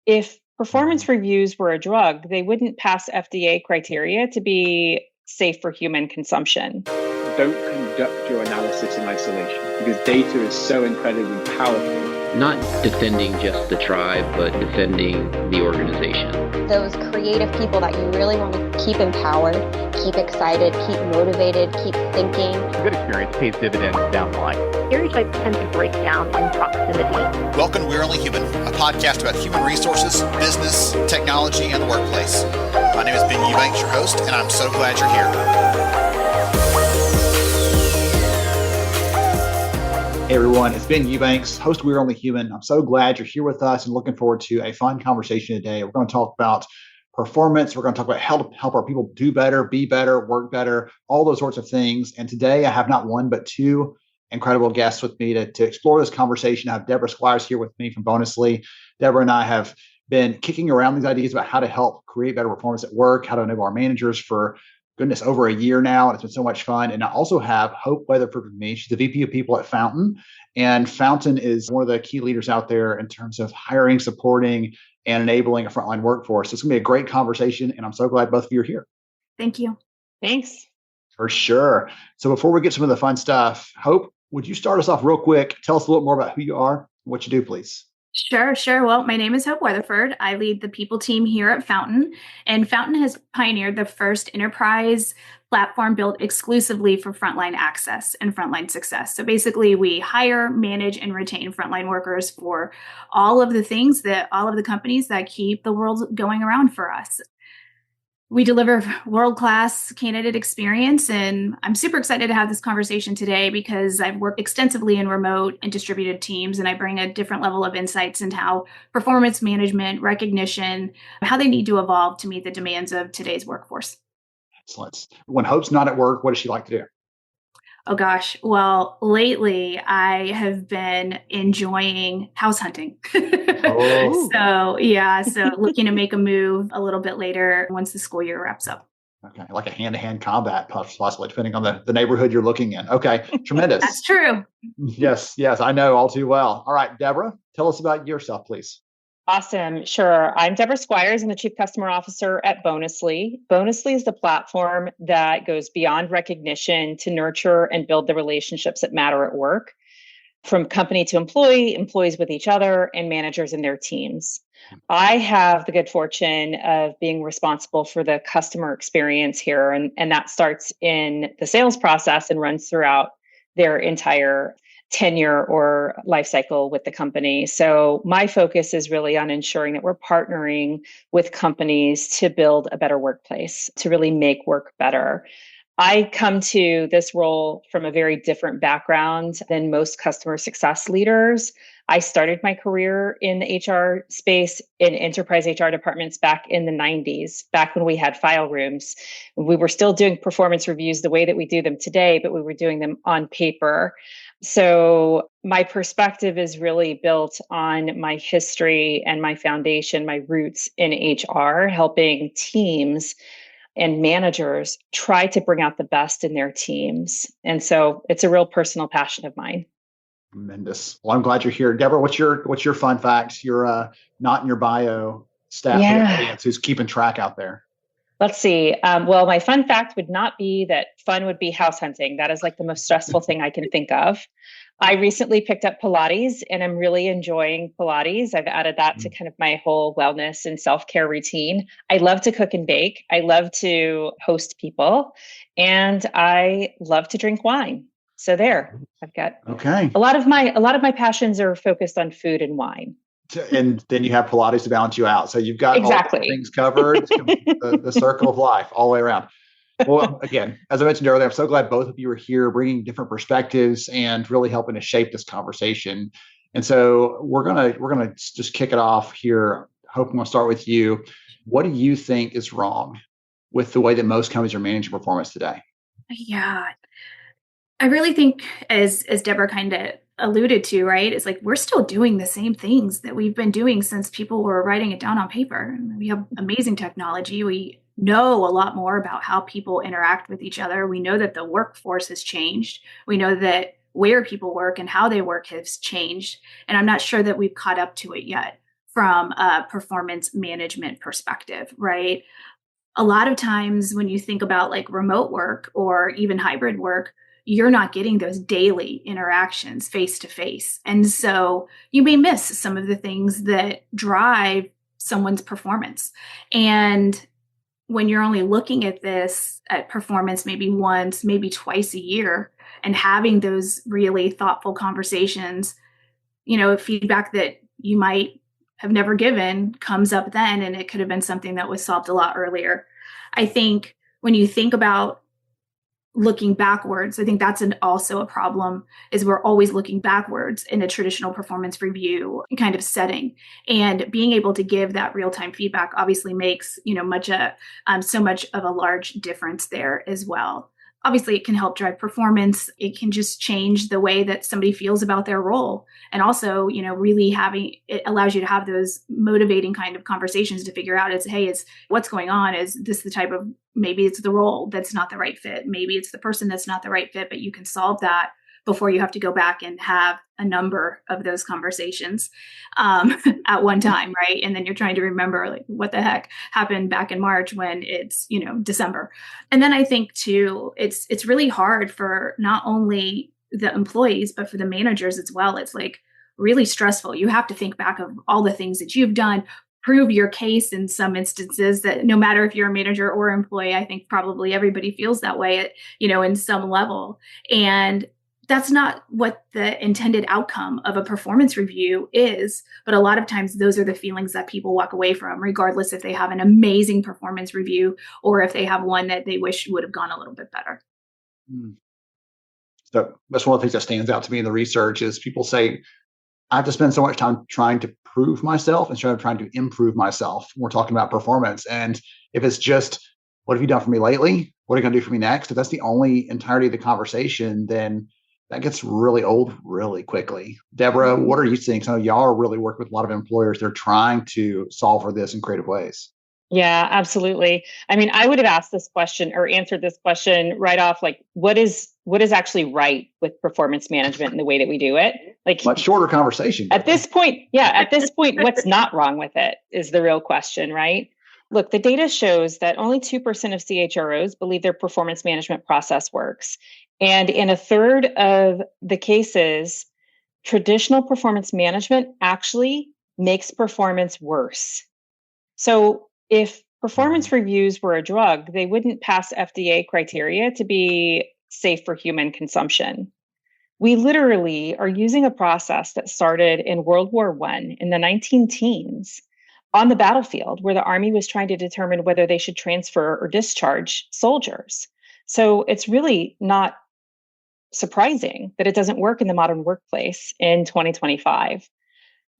If performance reviews were a drug, they wouldn't pass FDA criteria to be safe for human consumption. Don't conduct your analysis in isolation because data is so incredibly powerful. Not defending just the tribe, but defending the organization. Those creative people that you really want to keep empowered, keep excited, keep motivated, keep thinking. A good experience pays dividends down the line. Stereotypes tend to break down in proximity. Welcome to We're Only Human, a podcast about human resources, business, technology, and the workplace. My name is Ben Eubanks, your host, and I'm so glad you're here. Hey everyone, it's Ben Eubanks, host of We're Only Human. I'm so glad you're here with us and looking forward to a fun conversation today. We're going to talk about performance. We're going to talk about how to help our people do better, be better, work better, all those sorts of things. And today I have not one, but two incredible guests with me to explore this conversation. I have Debra Squyres here with me from Bonusly. Debra and I have been kicking around these ideas about how to help create better performance at work, how to enable our managers for goodness, over a year now, and it's been so much fun. And I also have Hope Weatherford with me. She's the VP of People at Fountain. And Fountain is one of the key leaders out there in terms of hiring, supporting, and enabling a frontline workforce. So it's going to be a great conversation, and I'm so glad both of you are here. Thank you. Thanks. For sure. So before we get some of the fun stuff, Hope, would you start us off real quick? Tell us a little more about who you are and what you do, please. Sure. Well, my name is Hope Weatherford. I lead the people team here at Fountain, and Fountain has pioneered the first enterprise platform built exclusively for frontline access and frontline success. So basically, we hire, manage, and retain frontline workers for all of the companies that keep the world going around for us. We deliver world-class candidate experience, and I'm super excited to have this conversation today because I've worked extensively in remote and distributed teams, and I bring a different level of insights into how performance management, recognition, how they need to evolve to meet the demands of today's workforce. Excellent. When Hope's not at work, what does she like to do? Oh gosh. Well, lately I have been enjoying house hunting. Oh. So looking to make a move a little bit later once the school year wraps up. Okay. Like a hand-to-hand combat, possibly, depending on the neighborhood you're looking in. Okay. Tremendous. That's true. Yes. I know all too well. All right, Debra, tell us about yourself, please. Awesome. Sure. I'm Debra Squyres. I'm the Chief Customer Officer at Bonusly. Bonusly is the platform that goes beyond recognition to nurture and build the relationships that matter at work, from company to employee, employees with each other, and managers and their teams. I have the good fortune of being responsible for the customer experience here, and that starts in the sales process and runs throughout their entire tenure or life cycle with the company. So my focus is really on ensuring that we're partnering with companies to build a better workplace, to really make work better. I come to this role from a very different background than most customer success leaders. I started my career in the HR space in enterprise HR departments back in the 90s, back when we had file rooms. We were still doing performance reviews the way that we do them today, but we were doing them on paper. So my perspective is really built on my history and my foundation, my roots in HR, helping teams and managers try to bring out the best in their teams. And so it's a real personal passion of mine. Tremendous. Well, I'm glad you're here. Debra, what's your fun facts? You're not in your bio staff audience who's keeping track out there. Let's see. Well, my fun fact would not be that fun would be house hunting. That is like the most stressful thing I can think of. I recently picked up Pilates and I'm really enjoying Pilates. I've added that to kind of my whole wellness and self-care routine. I love to cook and bake. I love to host people, and I love to drink wine. So there, I've got a lot of my passions are focused on food and wine. And then you have Pilates to balance you out. So you've got exactly all the things covered, the circle of life all the way around. Well, again, as I mentioned earlier, I'm so glad both of you are here bringing different perspectives and really helping to shape this conversation. And so we're gonna just kick it off here. Hope I'm going to start with you. What do you think is wrong with the way that most companies are managing performance today? Yeah, I really think, as Debra kind of alluded to, right? It's like we're still doing the same things that we've been doing since people were writing it down on paper. We have amazing technology. We know a lot more about how people interact with each other. We know that the workforce has changed. We know that where people work and how they work has changed. And I'm not sure that we've caught up to it yet. from a performance management perspective, right? A lot of times when you think about like remote work or even hybrid work, you're not getting those daily interactions face to face. And so you may miss some of the things that drive someone's performance. And when you're only looking at this at performance maybe once, maybe twice a year, and having those really thoughtful conversations, feedback that you might have never given comes up then, and it could have been something that was solved a lot earlier. I think when you think about looking backwards, I think that's also a problem, is we're always looking backwards in a traditional performance review kind of setting. And being able to give that real-time feedback obviously makes, so much of a large difference there as well. Obviously, it can help drive performance. It can just change the way that somebody feels about their role. And also, really it allows you to have those motivating kind of conversations to figure out is what's going on? Is this the type of, maybe it's the role that's not the right fit. Maybe it's the person that's not the right fit, but you can solve that before you have to go back and have a number of those conversations at one time, right? And then you're trying to remember like what the heck happened back in March when it's, December. And then I think too, it's really hard for not only the employees, but for the managers as well. It's like really stressful. You have to think back of all the things that you've done, prove your case in some instances, that no matter if you're a manager or employee, I think probably everybody feels that way, in some level. And that's not what the intended outcome of a performance review is. But a lot of times those are the feelings that people walk away from, regardless if they have an amazing performance review or if they have one that they wish would have gone a little bit better. So that's one of the things that stands out to me in the research is people say, I have to spend so much time trying to prove myself instead of trying to improve myself when we're talking about performance. And if it's just, what have you done for me lately? What are you going to do for me next? If that's the only entirety of the conversation, then that gets really old really quickly. Debra, what are you seeing? So y'all are really working with a lot of employers. They're trying to solve for this in creative ways. Yeah, absolutely. I mean, I would have asked this question or answered this question right off, like, what is actually right with performance management and the way that we do it? Like, much shorter conversation. At this point, what's not wrong with it is the real question, right? Look, the data shows that only 2% of CHROs believe their performance management process works. And in a third of the cases, traditional performance management actually makes performance worse. So if performance reviews were a drug, they wouldn't pass FDA criteria to be safe for human consumption. We literally are using a process that started in World War I in the 19-teens on the battlefield, where the Army was trying to determine whether they should transfer or discharge soldiers. So it's really not surprising that it doesn't work in the modern workplace in 2025.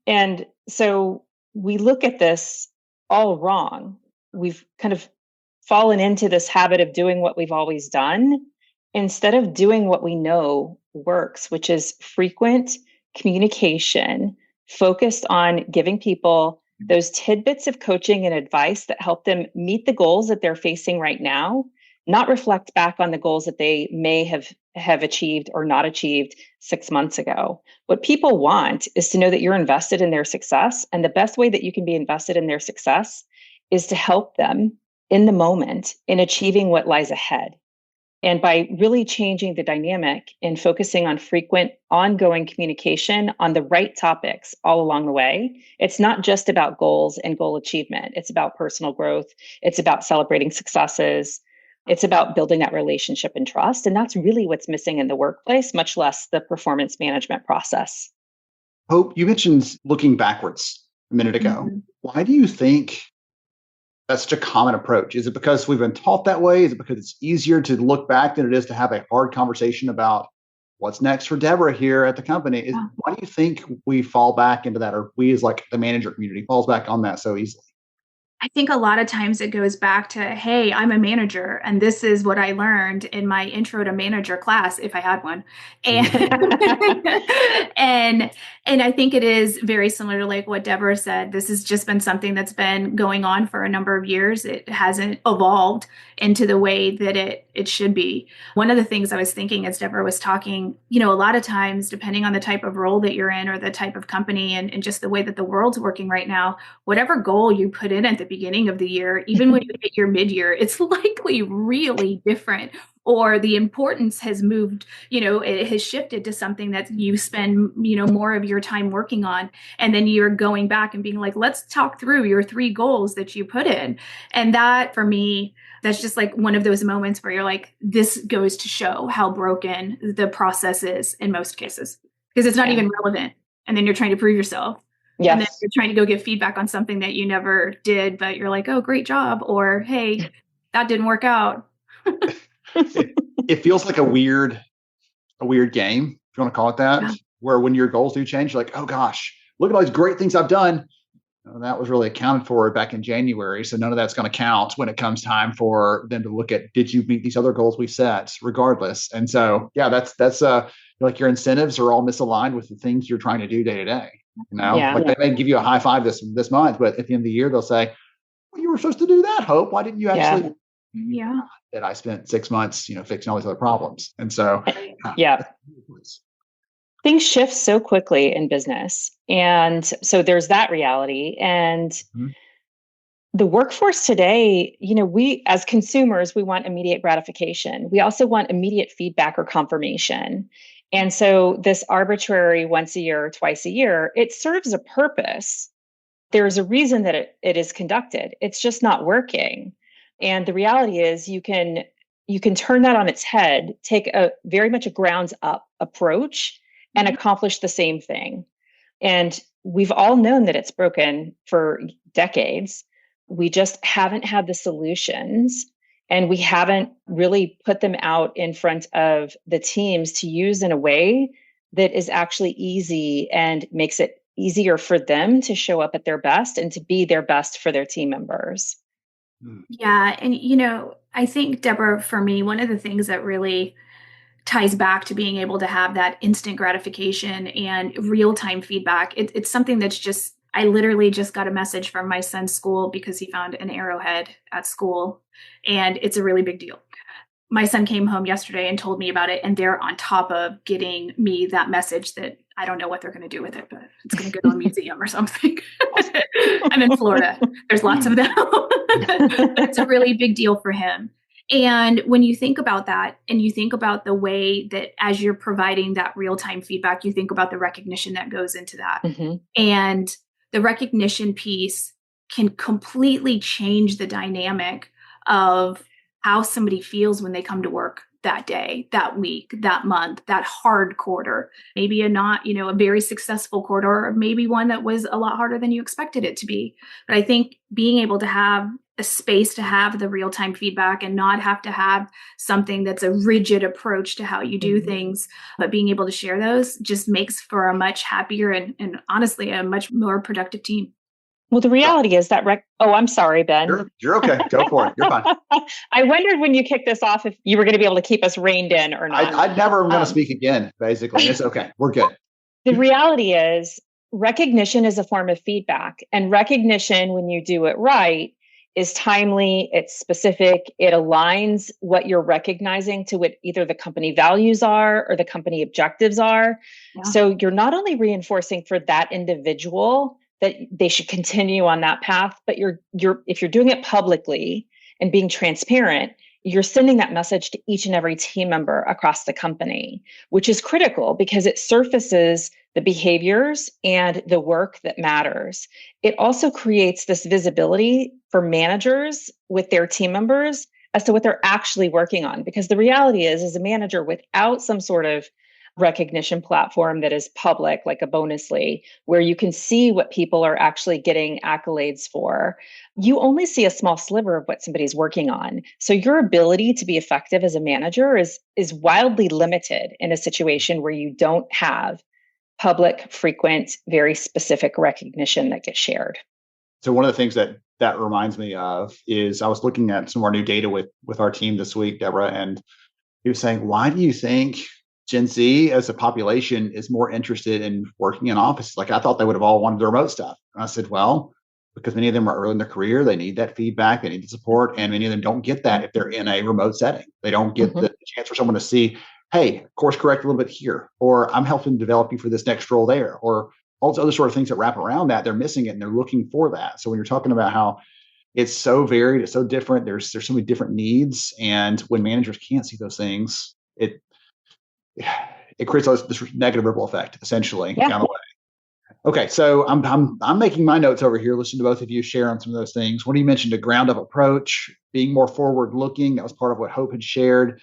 And so we look at this all wrong. We've kind of fallen into this habit of doing what we've always done instead of doing what we know works, which is frequent communication focused on giving people those tidbits of coaching and advice that help them meet the goals that they're facing right now, not reflect back on the goals that they may have achieved or not achieved 6 months ago. What people want is to know that you're invested in their success. And the best way that you can be invested in their success is to help them in the moment in achieving what lies ahead. And by really changing the dynamic and focusing on frequent, ongoing communication on the right topics all along the way, it's not just about goals and goal achievement. It's about personal growth. It's about celebrating successes. It's about building that relationship and trust. And that's really what's missing in the workplace, much less the performance management process. Hope, you mentioned looking backwards a minute ago. Mm-hmm. Why do you think that's such a common approach? Is it because we've been taught that way? Is it because it's easier to look back than it is to have a hard conversation about what's next for Debra here at the company? Why do you think we fall back into that, or we as like the manager community falls back on that so easily? I think a lot of times it goes back to, hey, I'm a manager, and this is what I learned in my intro to manager class, if I had one. And And I think it is very similar to like what Debra said. This has just been something that's been going on for a number of years. It hasn't evolved into the way that it should be. One of the things I was thinking as Debra was talking, a lot of times, depending on the type of role that you're in or the type of company and just the way that the world's working right now, whatever goal you put in at the beginning of the year, even when you hit your mid-year, it's likely really different. Or the importance has moved, it has shifted to something that you spend, more of your time working on. And then you're going back and being like, let's talk through your 3 goals that you put in. And that for me, that's just like one of those moments where you're like, this goes to show how broken the process is in most cases, because it's not even relevant. And then you're trying to prove yourself. Yes. And then you're trying to go give feedback on something that you never did, but you're like, oh, great job. Or, hey, that didn't work out. It feels like a weird game, if you want to call it that, where when your goals do change, you're like, oh gosh, look at all these great things I've done. That was really accounted for back in January. So none of that's going to count when it comes time for them to look at, did you meet these other goals we set regardless? And so, that's like your incentives are all misaligned with the things you're trying to do day to day. They may give you a high five this month, but at the end of the year, they'll say, well, you were supposed to do that, Hope. Why didn't you actually? Yeah. That I spent 6 months, fixing all these other problems. And so, things shift so quickly in business. And so there's that reality. And the workforce today, we as consumers, we want immediate gratification. We also want immediate feedback or confirmation. And so this arbitrary once a year or twice a year, it serves a purpose. There's a reason that it is conducted. It's just not working. And the reality is you can turn that on its head, take a very much a grounds up approach and accomplish the same thing. And we've all known that it's broken for decades. We just haven't had the solutions, and we haven't really put them out in front of the teams to use in a way that is actually easy and makes it easier for them to show up at their best and to be their best for their team members. Yeah. And, I think, Debra, for me, one of the things that really ties back to being able to have that instant gratification and real-time feedback, it's something that's just, I literally just got a message from my son's school because he found an arrowhead at school, and it's a really big deal. My son came home yesterday and told me about it, and they're on top of getting me that message that I don't know what they're going to do with it, but it's going to go to a museum or something. I'm in Florida. There's lots of them. It's a really big deal for him. And when you think about that, and you think about the way that as you're providing that real-time feedback, you think about the recognition that goes into that. And the recognition piece can completely change the dynamic of how somebody feels when they come to work that day, that week, that month, that hard quarter, maybe a very successful quarter, or maybe one that was a lot harder than you expected it to be. But I think being able to have a space to have the real-time feedback and not have to have something that's a rigid approach to how you do things, but being able to share those just makes for a much happier and honestly, a much more productive team. Well, the reality is that I'm sorry, Ben. You're okay. Go for it. You're fine. I wondered when you kicked this off if you were going to be able to keep us reined in or not. I'd never going to speak again, basically. It's okay. We're good. The reality is recognition is a form of feedback, and recognition, when you do it right, is timely, it's specific, it aligns what you're recognizing to what either the company values are or the company objectives are. Yeah. So you're not only reinforcing for that individual that they should continue on that path, but if you're doing it publicly and being transparent, you're sending that message to each and every team member across the company, which is critical because it surfaces the behaviors and the work that matters. It also creates this visibility for managers with their team members as to what they're actually working on. Because the reality is, as a manager, without some sort of recognition platform that is public, like a Bonusly, where you can see what people are actually getting accolades for, you only see a small sliver of what somebody's working on. So your ability to be effective as a manager is wildly limited in a situation where you don't have public, frequent, very specific recognition that gets shared. So one of the things that reminds me of is I was looking at some of our new data with our team this week, Debra, and he was saying, why do you think Gen Z as a population is more interested in working in offices. Like I thought they would have all wanted the remote stuff. And I said, well, because many of them are early in their career, they need that feedback, they need the support, and many of them don't get that if they're in a remote setting. They don't get the chance for someone to see, hey, course correct a little bit here, or I'm helping develop you for this next role there, or all those other sort of things that wrap around that. They're missing it and they're looking for that. So when you're talking about how it's so varied, it's so different, there's so many different needs, and when managers can't see those things, it creates this negative ripple effect, essentially, down the way. Okay, so I'm making my notes over here, listening to both of you share on some of those things. When you mentioned a ground up approach, being more forward looking, that was part of what Hope had shared.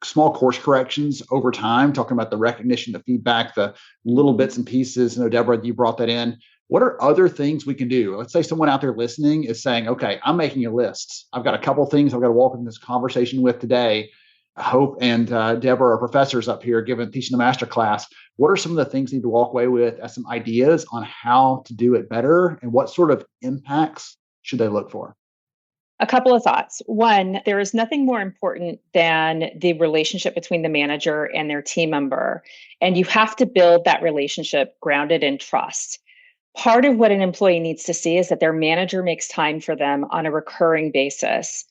Small course corrections over time, talking about the recognition, the feedback, the little bits and pieces. I know, Deborah, you brought that in. What are other things we can do? Let's say someone out there listening is saying, okay, I'm making a list. I've got a couple things I've got to walk in this conversation with today. Hope and Deborah are professors up here teaching the master class. What are some of the things you need to walk away with as some ideas on how to do it better, and what sort of impacts should they look for? A couple of thoughts. One, there is nothing more important than the relationship between the manager and their team member. And you have to build that relationship grounded in trust. Part of what an employee needs to see is that their manager makes time for them on a recurring basis.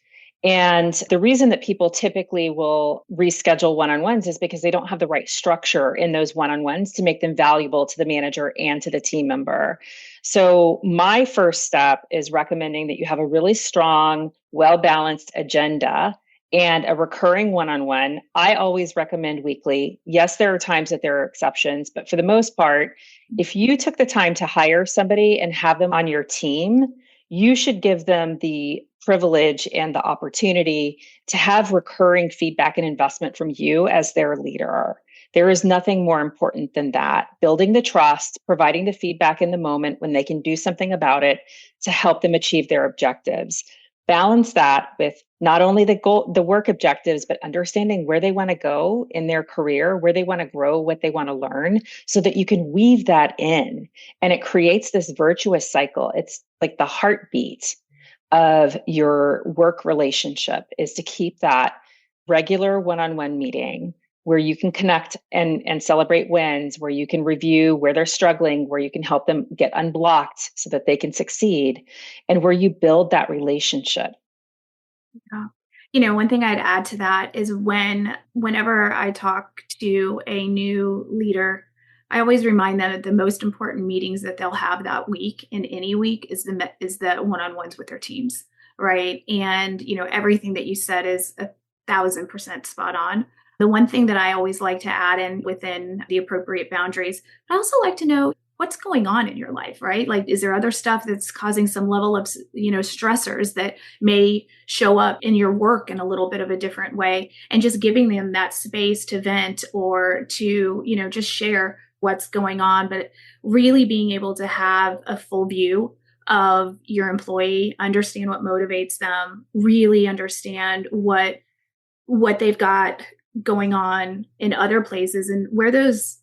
And the reason that people typically will reschedule one-on-ones is because they don't have the right structure in those one-on-ones to make them valuable to the manager and to the team member. So my first step is recommending that you have a really strong, well-balanced agenda and a recurring one-on-one. I always recommend weekly. Yes, there are times that there are exceptions, but for the most part, if you took the time to hire somebody and have them on your team, you should give them the privilege and the opportunity to have recurring feedback and investment from you as their leader. There is nothing more important than that. Building the trust, providing the feedback in the moment when they can do something about it to help them achieve their objectives. Balance that with not only the work objectives, but understanding where they want to go in their career, where they want to grow, what they want to learn, so that you can weave that in. And it creates this virtuous cycle. It's like the heartbeat of your work relationship is to keep that regular one-on-one meeting where you can connect and celebrate wins, where you can review where they're struggling, where you can help them get unblocked so that they can succeed, and where you build that relationship. Yeah. One thing I'd add to that is whenever I talk to a new leader, I always remind them that the most important meetings that they'll have that week in any week is the one-on-ones with their teams, right? And everything that you said is 1,000% spot on. The one thing that I always like to add in within the appropriate boundaries, I also like to know what's going on in your life, right? Like, is there other stuff that's causing some level of, stressors that may show up in your work in a little bit of a different way, and just giving them that space to vent or to, just share what's going on, but really being able to have a full view of your employee, understand what motivates them, really understand what they've got going on in other places, and where those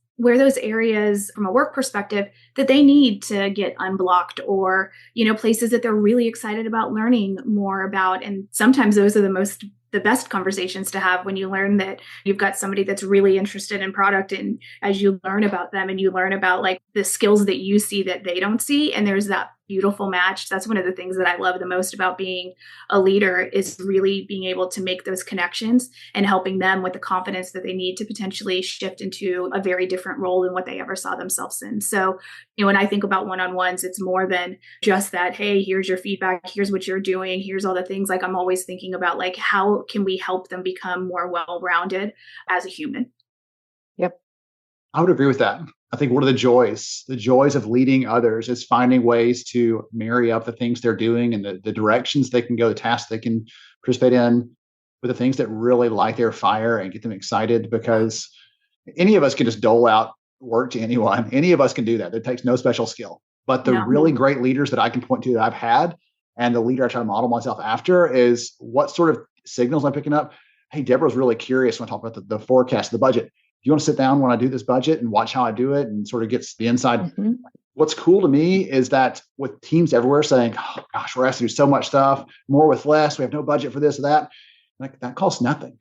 areas from a work perspective that they need to get unblocked, or places that they're really excited about learning more about. And sometimes those are the best conversations to have, when you learn that you've got somebody that's really interested in product, and as you learn about them and you learn about like the skills that you see that they don't see, and there's that beautiful match. That's one of the things that I love the most about being a leader, is really being able to make those connections and helping them with the confidence that they need to potentially shift into a very different role than what they ever saw themselves in. So, when I think about one-on-ones, it's more than just that, hey, here's your feedback, here's what you're doing, here's all the things. Like, I'm always thinking about like, how can we help them become more well-rounded as a human? Yep. I would agree with that. I think one of the joys of leading others is finding ways to marry up the things they're doing and the directions they can go, the tasks they can participate in, with the things that really light their fire and get them excited. Because any of us can just dole out work to anyone. Any of us can do that. It takes no special skill. But the really great leaders that I can point to that I've had, and the leader I try to model myself after, is what sort of signals I'm picking up. Hey, Deborah's really curious when I talk about the forecast, the budget. You want to sit down when I do this budget and watch how I do it, and sort of gets the inside. Mm-hmm. What's cool to me is that with teams everywhere saying, oh gosh, we're asked to do so much stuff, more with less, we have no budget for this or that. Like, that costs nothing.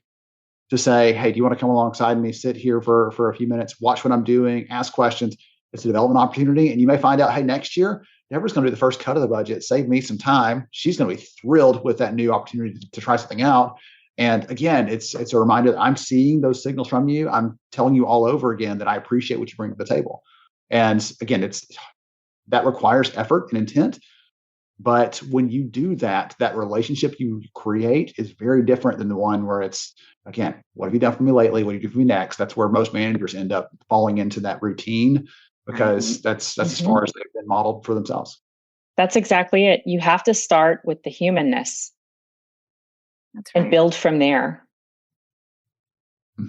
to say, hey, do you want to come alongside me, sit here for a few minutes, watch what I'm doing, ask questions? It's a development opportunity. And you may find out, hey, next year, Deborah's going to do the first cut of the budget, save me some time. She's going to be thrilled with that new opportunity to try something out. And again, it's a reminder that I'm seeing those signals from you. I'm telling you all over again that I appreciate what you bring to the table. And again, that requires effort and intent. But when you do that, that relationship you create is very different than the one where it's, again, what have you done for me lately? What do you do for me next? That's where most managers end up falling into that routine, because that's as far as they've been modeled for themselves. That's exactly it. You have to start with the humanness. That's right. And build from there. I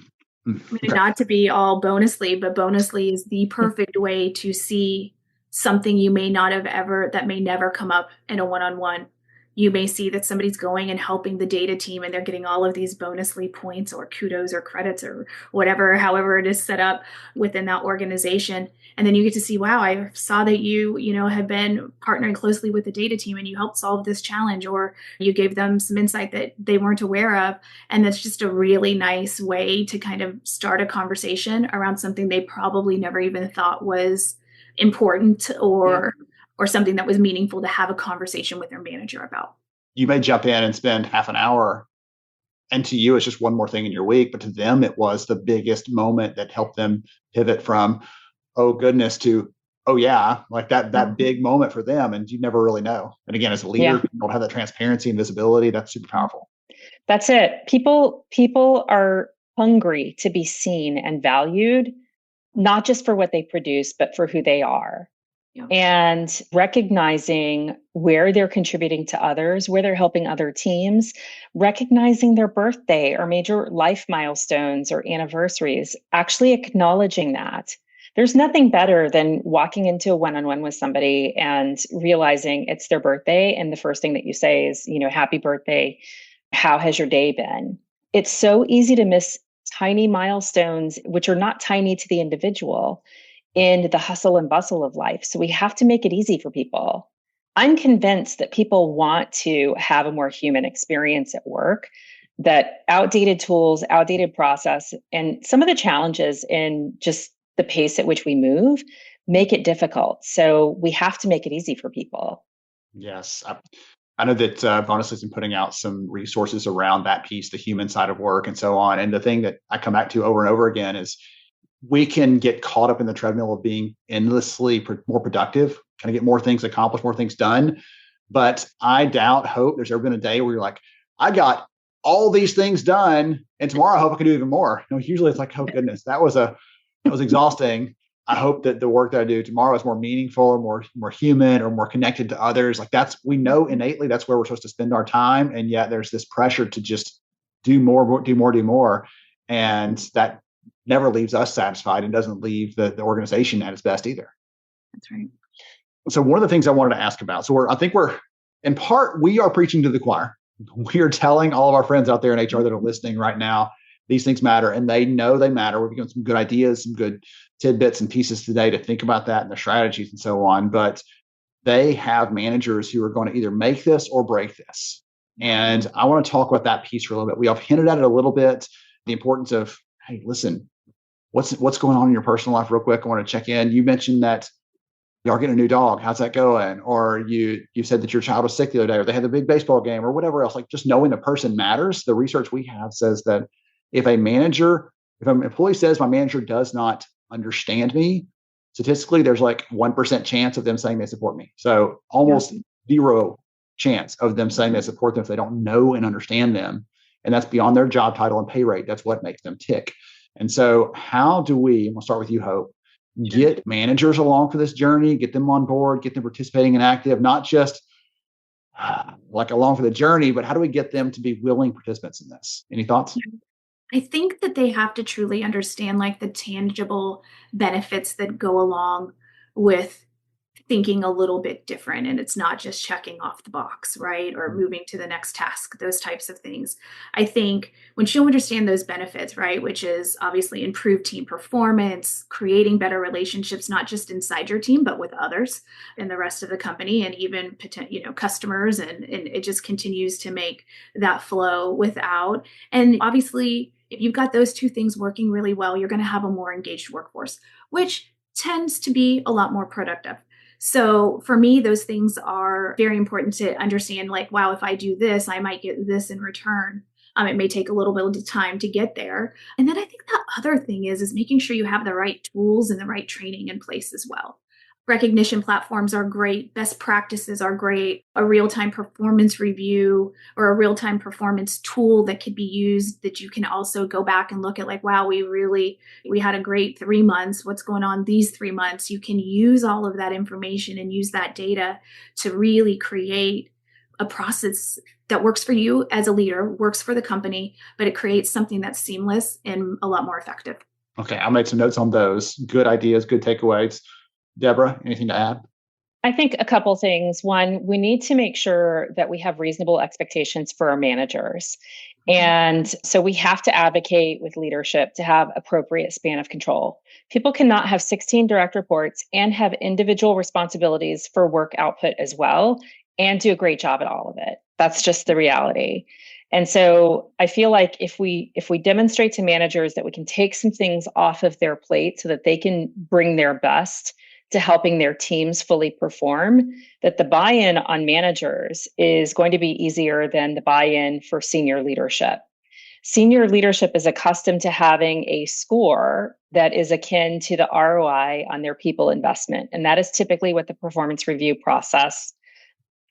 mean, not to be all Bonusly, but Bonusly is the perfect way to see something you may not have that may never come up in a one-on-one. You may see that somebody's going and helping the data team and they're getting all of these Bonusly points or kudos or credits or whatever, however it is set up within that organization. And then you get to see, wow, I saw that you have been partnering closely with the data team and you helped solve this challenge, or you gave them some insight that they weren't aware of. And that's just a really nice way to kind of start a conversation around something they probably never even thought was important or something that was meaningful to have a conversation with their manager about. You may jump in and spend half an hour, and to you, it's just one more thing in your week, but to them, it was the biggest moment that helped them pivot from, oh goodness, to, oh yeah, like that big moment for them. And you never really know. And again, as a leader, you don't have that transparency and visibility. That's super powerful. That's it. People are hungry to be seen and valued, not just for what they produce, but for who they are. Yeah. And recognizing where they're contributing to others, where they're helping other teams, recognizing their birthday or major life milestones or anniversaries, actually acknowledging that. There's nothing better than walking into a one-on-one with somebody and realizing it's their birthday. And the first thing that you say is, happy birthday. How has your day been? It's so easy to miss tiny milestones, which are not tiny to the individual, in the hustle and bustle of life. So we have to make it easy for people. I'm convinced that people want to have a more human experience at work, that outdated tools, outdated process, and some of the challenges in just the pace at which we move make it difficult. So we have to make it easy for people. Yes. I know that Bonusly's been putting out some resources around that piece, the human side of work and so on. And the thing that I come back to over and over again is we can get caught up in the treadmill of being endlessly more productive, kind of get more things accomplished, more things done. But I hope there's ever been a day where you're like, I got all these things done, and tomorrow I hope I can do even more. Usually it's like, oh goodness, that was exhausting. I hope that the work that I do tomorrow is more meaningful or more human or more connected to others. Like we know innately that's where we're supposed to spend our time. And yet there's this pressure to just do more. And that never leaves us satisfied and doesn't leave the organization at its best either. That's right. So one of the things I wanted to ask about, I think in part, we are preaching to the choir. We are telling all of our friends out there in HR that are listening right now, these things matter, and they know they matter. We're given some good ideas, some good tidbits and pieces today to think about that and their strategies and so on. But they have managers who are going to either make this or break this. And I want to talk about that piece for a little bit. We have hinted at it a little bit, the importance of, hey, listen, what's going on in your personal life real quick? I want to check in. You mentioned that you are getting a new dog. How's that going? Or you said that your child was sick the other day, or they had a big baseball game or whatever else. Like just knowing the person matters. The research we have says that if an employee says my manager does not understand me, statistically, there's like 1% chance of them saying they support me. So almost zero chance of them saying they support them if they don't know and understand them. And that's beyond their job title and pay rate. That's what makes them tick. And so how do we, and we'll start with you, Hope, get managers along for this journey, get them on board, get them participating and active, not just like along for the journey, but how do we get them to be willing participants in this? Any thoughts? I think that they have to truly understand like the tangible benefits that go along with thinking a little bit different. And it's not just checking off the box, right? Or moving to the next task, those types of things. I think once you understand those benefits, right, which is obviously improved team performance, creating better relationships, not just inside your team, but with others and the rest of the company and even customers. And it just continues to make that flow without. And obviously, If you've got those two things working really well, you're going to have a more engaged workforce, which tends to be a lot more productive. So for me, those things are very important to understand, like, wow, if I do this, I might get this in return. It may take a little bit of time to get there. And then I think the other thing is making sure you have the right tools and the right training in place as well. Recognition platforms are great. Best practices are great. A real-time performance review or a real-time performance tool that could be used that you can also go back and look at, like, wow, we had a great 3 months. What's going on these 3 months? You can use all of that information and use that data to really create a process that works for you as a leader, works for the company, but it creates something that's seamless and a lot more effective. Okay, I'll make some notes on those. Good ideas, good takeaways. Debra, anything to add? I think a couple things. One, we need to make sure that we have reasonable expectations for our managers. And so we have to advocate with leadership to have appropriate span of control. People cannot have 16 direct reports and have individual responsibilities for work output as well and do a great job at all of it. That's just the reality. And so I feel like if we demonstrate to managers that we can take some things off of their plate so that they can bring their best to helping their teams fully perform, that the buy-in on managers is going to be easier than the buy-in for senior leadership. Senior leadership is accustomed to having a score that is akin to the ROI on their people investment. And that is typically what the performance review process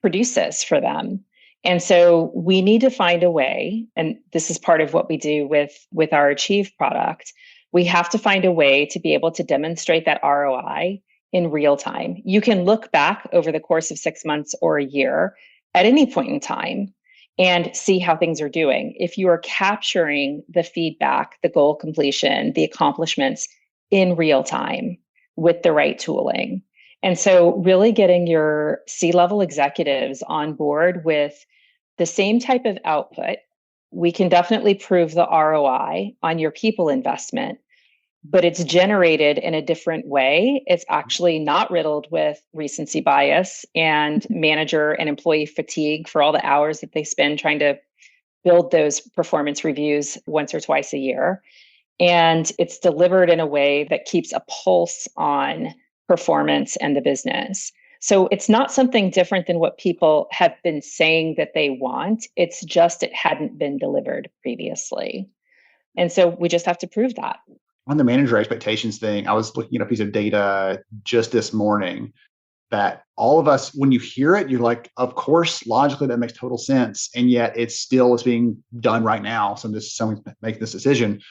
produces for them. And so we need to find a way, and this is part of what we do with our Achieve product, we have to find a way to be able to demonstrate that ROI in real time. You can look back over the course of 6 months or a year at any point in time and see how things are doing. If you are capturing the feedback, the goal completion, the accomplishments in real time with the right tooling. And so really getting your C-level executives on board with the same type of output, we can definitely prove the ROI on your people investment, but it's generated in a different way. It's actually not riddled with recency bias and manager and employee fatigue for all the hours that they spend trying to build those performance reviews once or twice a year. And it's delivered in a way that keeps a pulse on performance and the business. So it's not something different than what people have been saying that they want. It's just it hadn't been delivered previously. And so we just have to prove that. On the manager expectations thing, I was looking at a piece of data just this morning that all of us, when you hear it, you're like, of course, logically that makes total sense. And yet it still is being done right now. So someone's making this decision.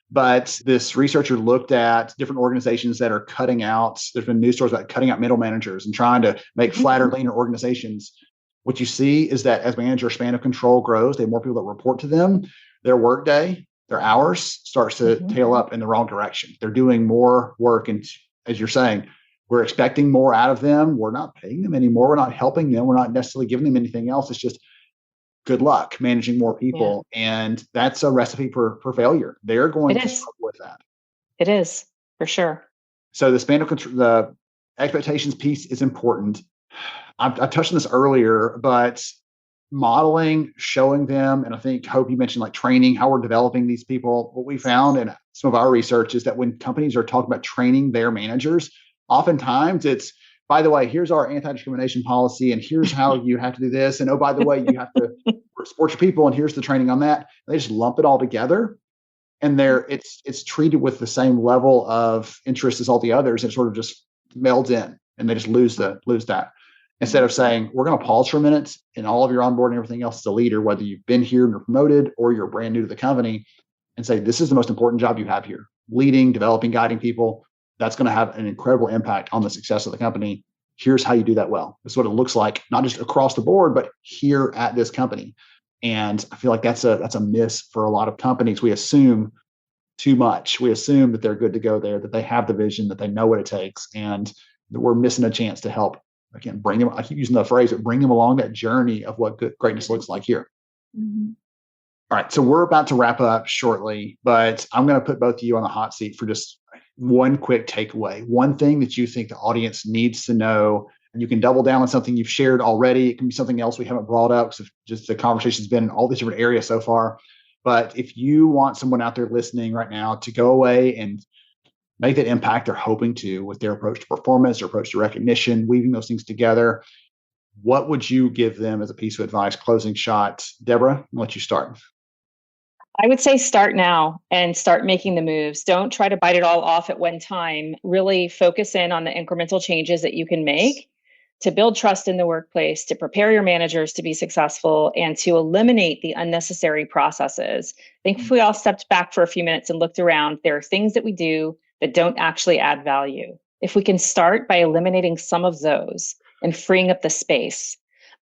But this researcher looked at different organizations that are cutting out, there's been news stories about cutting out middle managers and trying to make flatter, leaner organizations. What you see is that as manager span of control grows, they have more people that report to them, their workday, their hours starts to tail up in the wrong direction. They're doing more work. And as you're saying, we're expecting more out of them. We're not paying them anymore. We're not helping them. We're not necessarily giving them anything else. It's just good luck managing more people. Yeah. And that's a recipe for failure. They're going to struggle with that. It is, for sure. So the span of control, the expectations piece is important. I touched on this earlier, but modeling, showing them, and I think Hope, you mentioned like training, how we're developing these people. What we found in some of our research is that when companies are talking about training their managers, oftentimes it's, by the way, here's our anti-discrimination policy, and here's how you have to do this. And oh, by the way, you have to support your people, and here's the training on that. They just lump it all together, and it's treated with the same level of interest as all the others. It sort of just melds in, and they just lose that. Instead of saying, we're going to pause for a minute in all of your onboarding and everything else as a leader, whether you've been here and you're promoted or you're brand new to the company, and say, this is the most important job you have here. Leading, developing, guiding people. That's going to have an incredible impact on the success of the company. Here's how you do that well. This is what it looks like, not just across the board, but here at this company. And I feel like that's a miss for a lot of companies. We assume too much. We assume that they're good to go there, that they have the vision, that they know what it takes, and that we're missing a chance to help. Again, bring them, I keep using the phrase, but bring them along that journey of what greatness looks like here. Mm-hmm. All right. So we're about to wrap up shortly, but I'm going to put both of you on the hot seat for just one quick takeaway, one thing that you think the audience needs to know. And you can double down on something you've shared already. It can be something else we haven't brought up because just the conversation's been in all these different areas so far. But if you want someone out there listening right now to go away and make that impact they're hoping to with their approach to performance, their approach to recognition, weaving those things together, what would you give them as a piece of advice? Closing shot. Debra, I'll let you start. I would say start now and start making the moves. Don't try to bite it all off at one time. Really focus in on the incremental changes that you can make to build trust in the workplace, to prepare your managers to be successful, and to eliminate the unnecessary processes. I think if we all stepped back for a few minutes and looked around, there are things that we do that don't actually add value. If we can start by eliminating some of those and freeing up the space,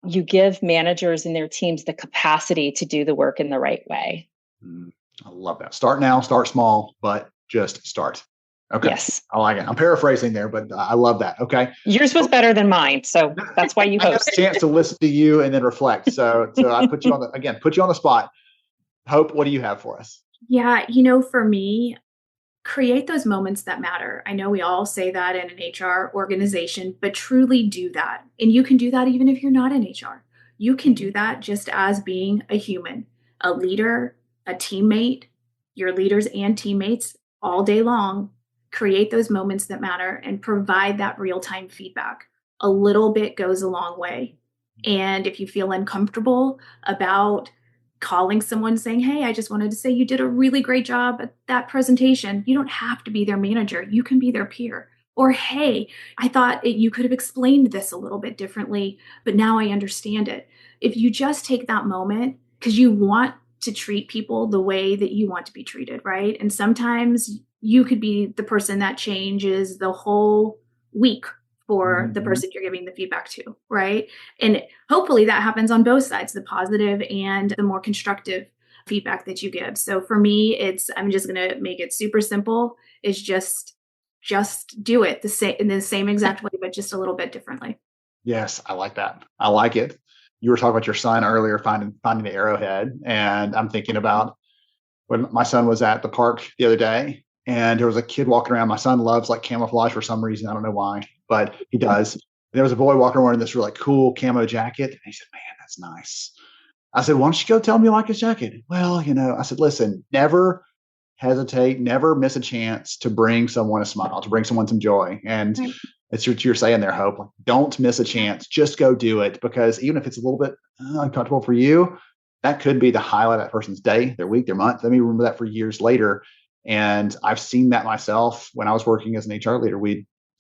you give managers and their teams the capacity to do the work in the right way. I love that. Start now, start small, but just start. Okay. Yes. I like it. I'm paraphrasing there, but I love that. Okay. Yours was better than mine. So that's why you I host. got a chance to listen to you and then reflect. So I put you on the spot. Hope, what do you have for us? Yeah, for me, create those moments that matter. I know we all say that in an HR organization, but truly do that. And you can do that even if you're not in HR. You can do that just as being a human, a leader, a teammate, your leaders and teammates all day long. Create those moments that matter and provide that real-time feedback. A little bit goes a long way. And if you feel uncomfortable about calling someone saying, hey, I just wanted to say you did a really great job at that presentation. You don't have to be their manager. You can be their peer. Or, hey, I thought you could have explained this a little bit differently, but now I understand it. If you just take that moment, because you want to treat people the way that you want to be treated, right? And sometimes you could be the person that changes the whole week for the person you're giving the feedback to, right? And hopefully that happens on both sides, the positive and the more constructive feedback that you give. So for me, I'm just going to make it super simple. Is just do it in the same exact way, but just a little bit differently. Yes, I like that. I like it. You were talking about your son earlier, finding the arrowhead. And I'm thinking about when my son was at the park the other day and there was a kid walking around. My son loves like camouflage for some reason. I don't know why, but he does. There was a boy walking around in this really cool camo jacket. And he said, man, that's nice. I said, why don't you go tell him you like his jacket? Well, I said, listen, never hesitate, never miss a chance to bring someone a smile, to bring someone some joy. And it's what you're saying there, Hope. Like, don't miss a chance. Just go do it, because even if it's a little bit uncomfortable for you, that could be the highlight of that person's day, their week, their month. Let me remember that for years later. And I've seen that myself when I was working as an HR leader.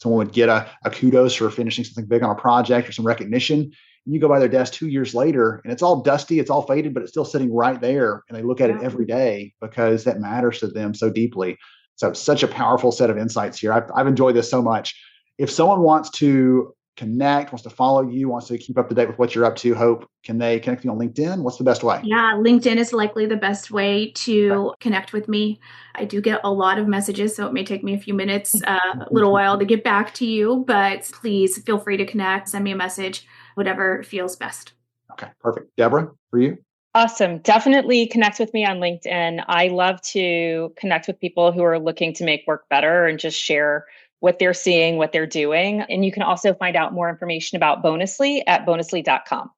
Someone would get a kudos for finishing something big on a project or some recognition. And you go by their desk 2 years later and it's all dusty, it's all faded, but it's still sitting right there. And they look at it every day because that matters to them so deeply. So it's such a powerful set of insights here. I've enjoyed this so much. If someone wants to connect, wants to follow you, wants to keep up to date with what you're up to, Hope, can they connect you on LinkedIn? What's the best way? Yeah, LinkedIn is likely the best way to connect with me. I do get a lot of messages, so it may take me a few minutes, a little while to get back to you, but please feel free to connect, send me a message, whatever feels best. Okay, perfect. Debra, for you? Awesome. Definitely connect with me on LinkedIn. I love to connect with people who are looking to make work better and just share what they're seeing, what they're doing. And you can also find out more information about Bonusly at bonusly.com.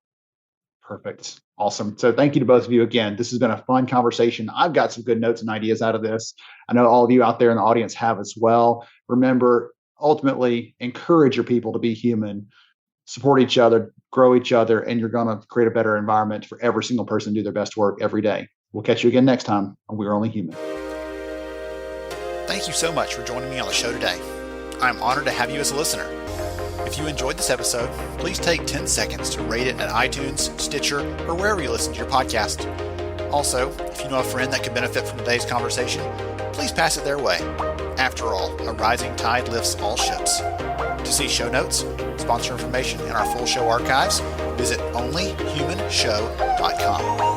Perfect. Awesome. So thank you to both of you again. This has been a fun conversation. I've got some good notes and ideas out of this. I know all of you out there in the audience have as well. Remember, ultimately, encourage your people to be human, support each other, grow each other, and you're going to create a better environment for every single person to do their best work every day. We'll catch you again next time on We're Only Human. Thank you so much for joining me on the show today. I'm honored to have you as a listener. If you enjoyed this episode, please take 10 seconds to rate it at iTunes, Stitcher, or wherever you listen to your podcast. Also, if you know a friend that could benefit from today's conversation, please pass it their way. After all, a rising tide lifts all ships. To see show notes, sponsor information, and our full show archives, visit onlyhumanshow.com.